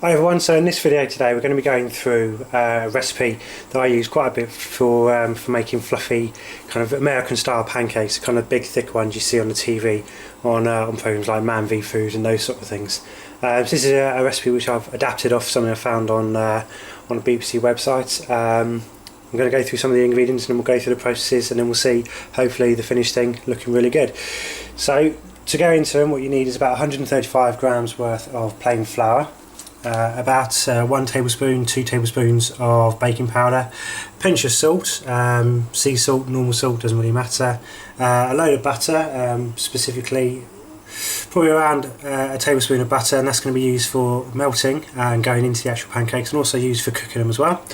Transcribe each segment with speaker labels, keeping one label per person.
Speaker 1: Hi everyone, so in this video today we're going to be going through a recipe that I use quite a bit for making fluffy kind of American style pancakes, kind of big thick ones you see on the TV on programs like Man v Food and those sort of things. So this is a recipe which I've adapted off something I found on a BBC website. I'm going to go through some of the ingredients and then we'll go through the processes and then we'll see hopefully the finished thing looking really good. So to go into them, what you need is about 135 grams worth of plain flour. About 1 tablespoon, 2 tablespoons of baking powder, pinch of salt, sea salt, normal salt, doesn't really matter, a load of butter, specifically probably around a tablespoon of butter, and that's going to be used for melting and going into the actual pancakes, and also used for cooking them as well.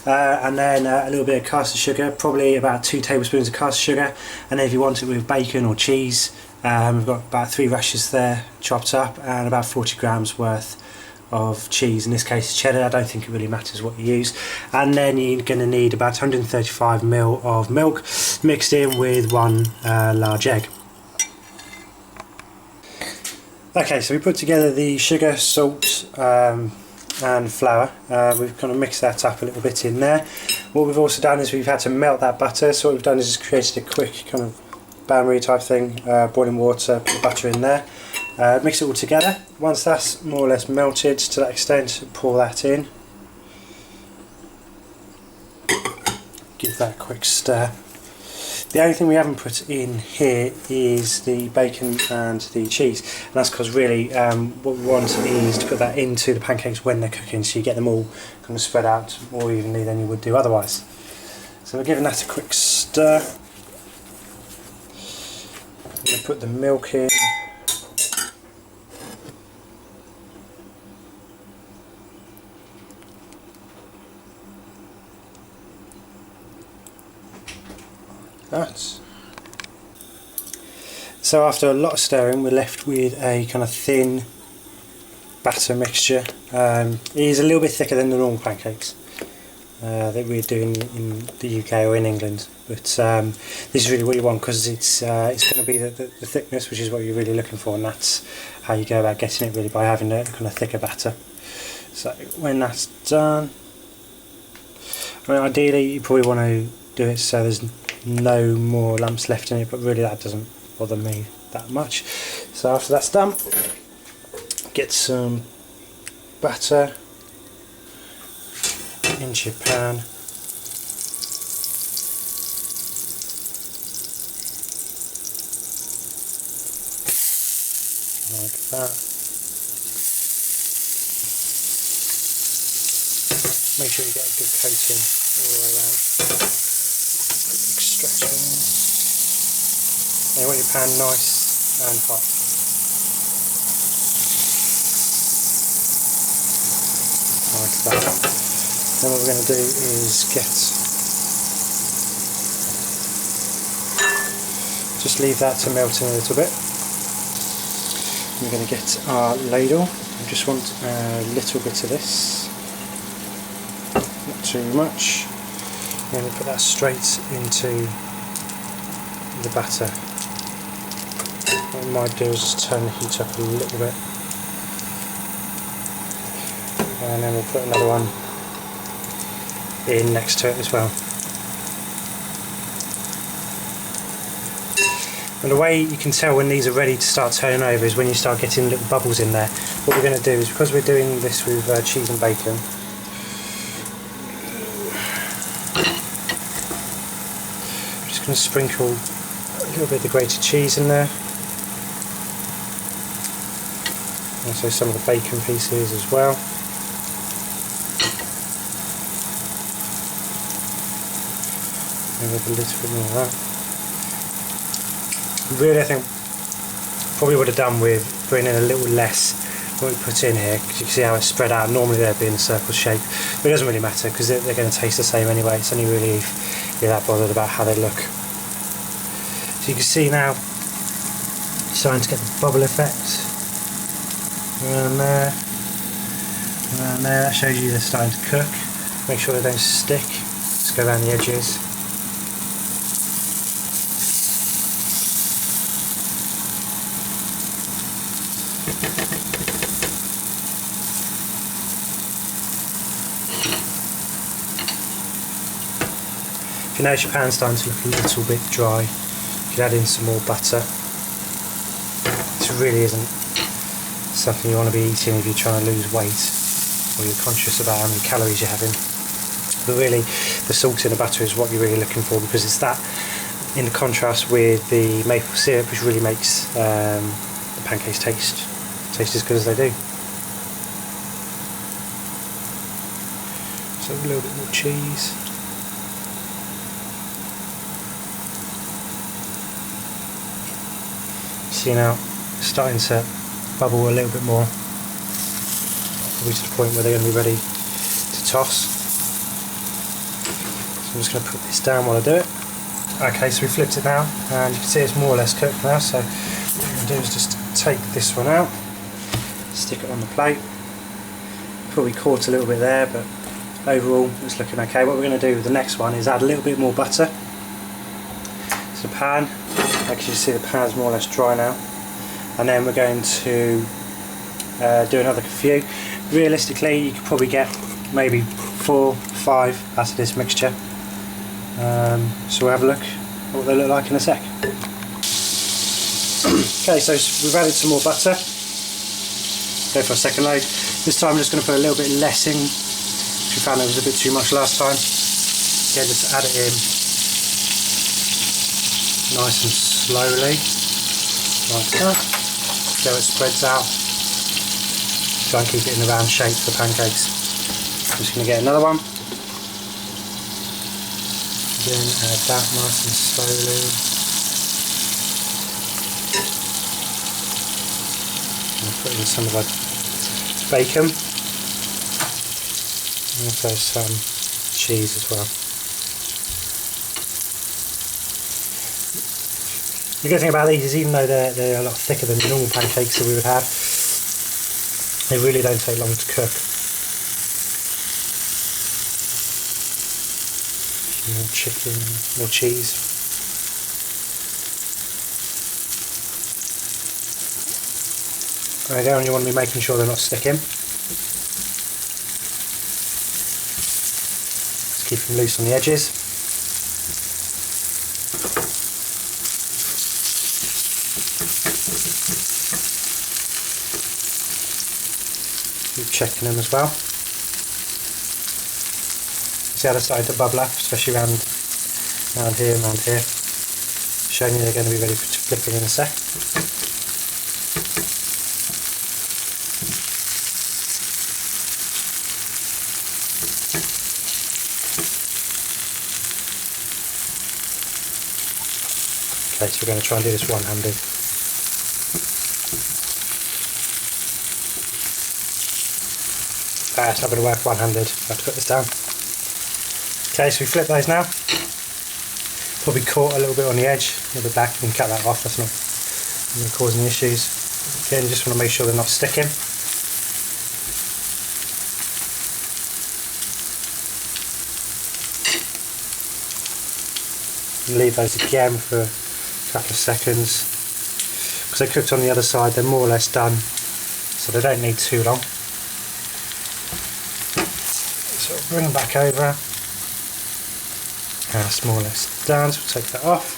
Speaker 1: And then a little bit of caster sugar, probably about 2 tablespoons of caster sugar, and then if you want it with bacon or cheese, we've got about 3 rashers there chopped up, and about 40 grams worth of cheese, in this case cheddar. I don't think it really matters what you use. And then you're going to need about 135 ml of milk mixed in with 1 large egg. Okay, so we put together the sugar, salt and flour. We've kind of mixed that up a little bit in there. What we've also done is we've had to melt that butter, so what we've done is just created a quick kind of bain-marie type thing, boiling water, put the butter in there. Mix it all together. Once that's more or less melted to that extent, pour that in. Give that a quick stir. The only thing we haven't put in here is the bacon and the cheese, and that's because really what we want is to put that into the pancakes when they're cooking, so you get them all kind of spread out more evenly than you would do otherwise. So we're giving that a quick stir. I'm going to put the milk in. That. So after a lot of stirring, we're left with a kind of thin batter mixture. It is a little bit thicker than the normal pancakes that we're doing in the UK or in England, but this is really what you want, because it's going to be the thickness, which is what you're really looking for, and that's how you go about getting it, really, by having a kind of thicker batter. So when that's done, I mean, ideally you probably want to do it so there's no more lumps left in it, but really that doesn't bother me that much. So after that's done, get some butter into your pan, like that. Make sure you get a good coating all the way around. Stretching. And you want your pan nice and hot. Like that. Then what we're going to do is just leave that to melt in a little bit. We're going to get our ladle. I just want a little bit of this, not too much. And we put that straight into the batter. What we might do is just turn the heat up a little bit, and then we'll put another one in next to it as well. And the way you can tell when these are ready to start turning over is when you start getting little bubbles in there. What we're going to do is, because we're doing this with cheese and bacon, going to sprinkle a little bit of the grated cheese in there, also some of the bacon pieces as well. Maybe a little bit more of that. Really, I think probably would have done with putting in a little less what we put in here, because you can see how it's spread out. Normally they'd be in a circle shape, but it doesn't really matter because they're going to taste the same anyway. It's only really if you're that bothered about how they look. So you can see now you're starting to get the bubble effect around there, around there. That shows you they're starting to cook. Make sure they don't stick. Just go around the edges. If you notice your pan's starting to look a little bit dry, you can add in some more butter. This really isn't something you want to be eating if you're trying to lose weight or you're conscious about how many calories you're having. But really, the salt in the butter is what you're really looking for, because it's that, in contrast with the maple syrup, which really makes the pancakes taste as good as they do. So a little bit more cheese. See now, it's starting to bubble a little bit more, probably to the point where they're going to be ready to toss. So I'm just going to put this down while I do it. Okay, so we flipped it now, and you can see it's more or less cooked now. So what I'm going to do is just take this one out, stick it on the plate. Probably caught a little bit there, but overall it's looking okay. What we're going to do with the next one is add a little bit more butter to the pan. Like you see, the pan's more or less dry now, and then we're going to do another few. Realistically, you could probably get maybe 4 or 5 out of this mixture. So we'll have a look at what they look like in a sec. Okay, so we've added some more butter. Go for a second load. This time I'm just going to put a little bit less in. We found it was a bit too much last time. Again, just add it in nice and slowly, like that. So it spreads out. Try and keep it in a round shape for the pancakes. I'm just going to get another one. Then add that nice and slowly. And put in some of the bacon. And also some cheese as well. The good thing about these is, even though they're a lot thicker than the normal pancakes that we would have, they really don't take long to cook. More chicken, more cheese. There you go, and you want to be making sure they're not sticking. Just keep them loose on the edges. Keep checking them as well. See how they're starting to bubble up, especially around here and around here. Showing you they're going to be ready for flipping in a sec. Okay, so we're going to try and do this one-handed. It's not going to work one-handed. I have to put this down. Okay, so we flip those now. Probably caught a little bit on the edge, a little bit back. You can cut that off. That's not going to cause any issues. Again, you just want to make sure they're not sticking. And leave those again for a couple of seconds. Because they're cooked on the other side, they're more or less done, so they don't need too long. So we'll bring them back over. That's more or less done, so we'll take that off.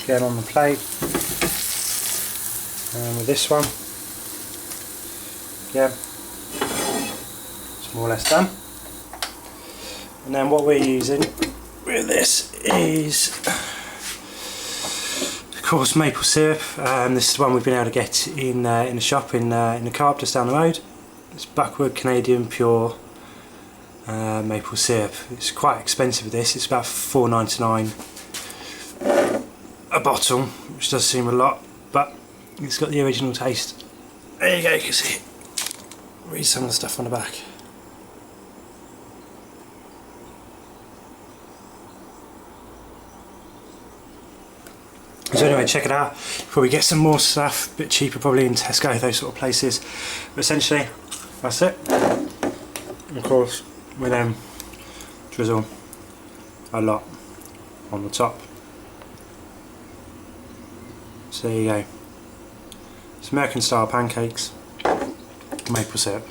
Speaker 1: Again on the plate. And with this one, again, it's more or less done. And then what we're using with this is, of course, maple syrup. This is the one we've been able to get in the shop in the Co-op just down the road. It's Buckwood Canadian Pure maple syrup. It's quite expensive, this. It's about $4.99 a bottle, which does seem a lot, but it's got the original taste. There you go, you can see it. Read some of the stuff on the back. So anyway, check it out. Probably get some more stuff, a bit cheaper probably in Tesco, those sort of places. But essentially, that's it. And of course, we then drizzle a lot on the top. So there you go. It's American style pancakes, maple syrup.